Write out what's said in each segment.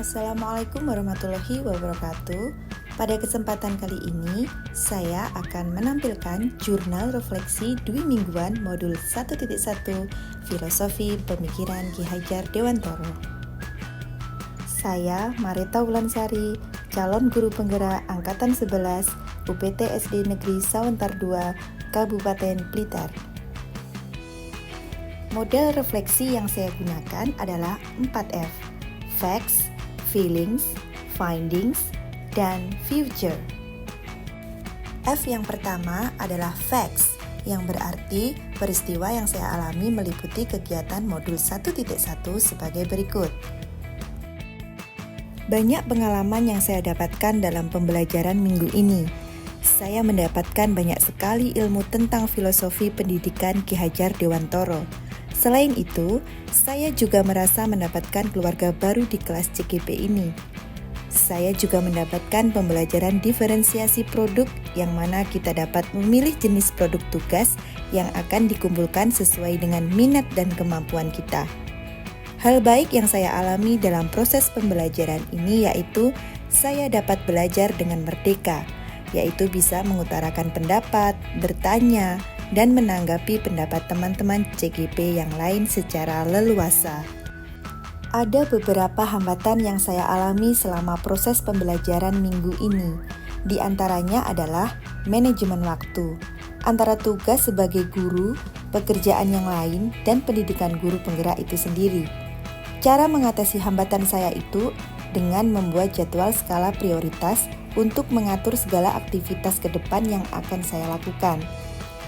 Assalamualaikum warahmatullahi wabarakatuh. Pada kesempatan kali ini, saya akan menampilkan jurnal refleksi dwi mingguan modul 1.1 Filosofi Pemikiran Ki Hajar Dewantoro. Saya Marita Wulansari, calon guru penggerak Angkatan 11 UPT SD Negeri Sawentar 2, Kabupaten Blitar. Model refleksi yang saya gunakan adalah 4F: Facts, Feelings, Findings, dan Future. F yang pertama adalah Facts, yang berarti peristiwa yang saya alami meliputi kegiatan modul 1.1 sebagai berikut. Banyak pengalaman yang saya dapatkan dalam pembelajaran minggu ini. Saya mendapatkan banyak sekali ilmu tentang filosofi pendidikan Ki Hajar Dewantoro. Selain itu, saya juga merasa mendapatkan keluarga baru di kelas CGP ini. Saya juga mendapatkan pembelajaran diferensiasi produk yang mana kita dapat memilih jenis produk tugas yang akan dikumpulkan sesuai dengan minat dan kemampuan kita. Hal baik yang saya alami dalam proses pembelajaran ini yaitu saya dapat belajar dengan merdeka, yaitu bisa mengutarakan pendapat, bertanya, dan menanggapi pendapat teman-teman CGP yang lain secara leluasa. Ada beberapa hambatan yang saya alami selama proses pembelajaran minggu ini. Di antaranya adalah manajemen waktu, antara tugas sebagai guru, pekerjaan yang lain, dan pendidikan guru penggerak itu sendiri. Cara mengatasi hambatan saya itu dengan membuat jadwal skala prioritas untuk mengatur segala aktivitas ke depan yang akan saya lakukan.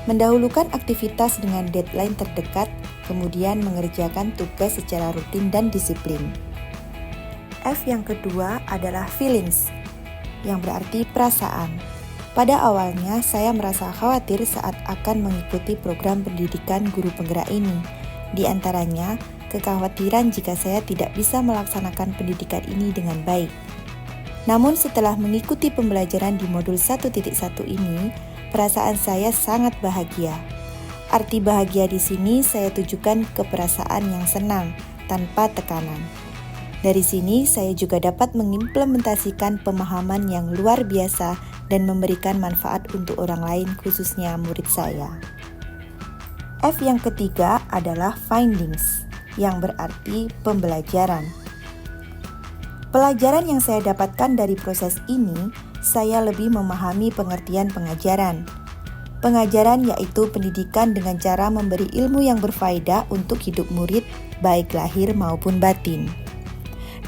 Mendahulukan aktivitas dengan deadline terdekat, kemudian mengerjakan tugas secara rutin dan disiplin. F yang kedua adalah feelings, yang berarti perasaan. Pada awalnya, saya merasa khawatir saat akan mengikuti program pendidikan guru penggerak ini. Di antaranya, kekhawatiran jika saya tidak bisa melaksanakan pendidikan ini dengan baik. Namun setelah mengikuti pembelajaran di modul 1.1 ini, perasaan saya sangat bahagia. Arti bahagia di sini saya tujukan ke perasaan yang senang, tanpa tekanan. Dari sini saya juga dapat mengimplementasikan pemahaman yang luar biasa dan memberikan manfaat untuk orang lain, khususnya murid saya. F yang ketiga adalah findings, yang berarti pembelajaran. Pelajaran yang saya dapatkan dari proses ini, saya lebih memahami pengertian pengajaran. Pengajaran yaitu pendidikan dengan cara memberi ilmu yang berfaedah untuk hidup murid, baik lahir maupun batin.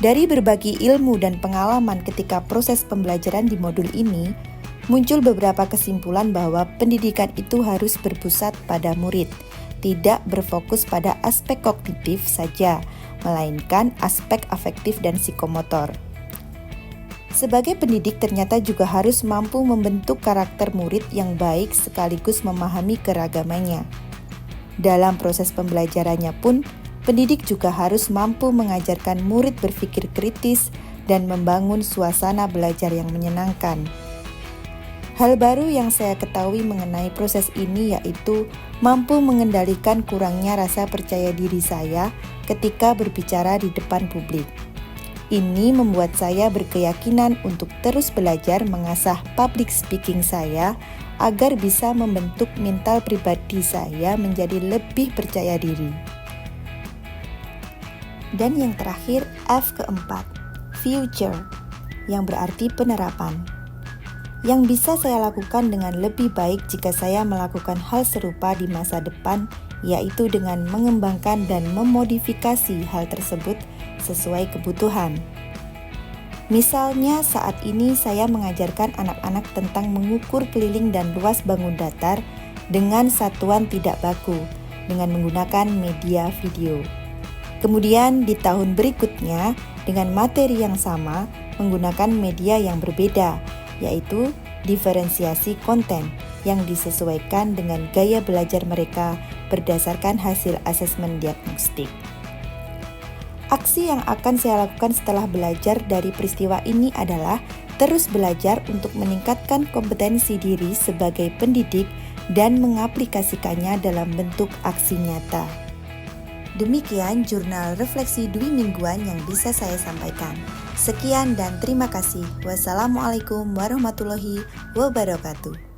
Dari berbagi ilmu dan pengalaman ketika proses pembelajaran di modul ini, muncul beberapa kesimpulan bahwa pendidikan itu harus berpusat pada murid, tidak berfokus pada aspek kognitif saja, melainkan aspek afektif dan psikomotor. Sebagai pendidik ternyata juga harus mampu membentuk karakter murid yang baik sekaligus memahami keragamannya. Dalam proses pembelajarannya pun, pendidik juga harus mampu mengajarkan murid berpikir kritis dan membangun suasana belajar yang menyenangkan. Hal baru yang saya ketahui mengenai proses ini yaitu mampu mengendalikan kurangnya rasa percaya diri saya ketika berbicara di depan publik. Ini membuat saya berkeyakinan untuk terus belajar mengasah public speaking saya agar bisa membentuk mental pribadi saya menjadi lebih percaya diri. Dan yang terakhir, F keempat, future, yang berarti penerapan. Yang bisa saya lakukan dengan lebih baik jika saya melakukan hal serupa di masa depan, yaitu dengan mengembangkan dan memodifikasi hal tersebut sesuai kebutuhan. Misalnya saat ini saya mengajarkan anak-anak tentang mengukur keliling dan luas bangun datar dengan satuan tidak baku dengan menggunakan media video. Kemudian di tahun berikutnya dengan materi yang sama menggunakan media yang berbeda, yaitu diferensiasi konten yang disesuaikan dengan gaya belajar mereka berdasarkan hasil asesmen diagnostik. Aksi yang akan saya lakukan setelah belajar dari peristiwa ini adalah terus belajar untuk meningkatkan kompetensi diri sebagai pendidik dan mengaplikasikannya dalam bentuk aksi nyata. Demikian jurnal refleksi Dwi Mingguan yang bisa saya sampaikan. Sekian dan terima kasih. Wassalamualaikum warahmatullahi wabarakatuh.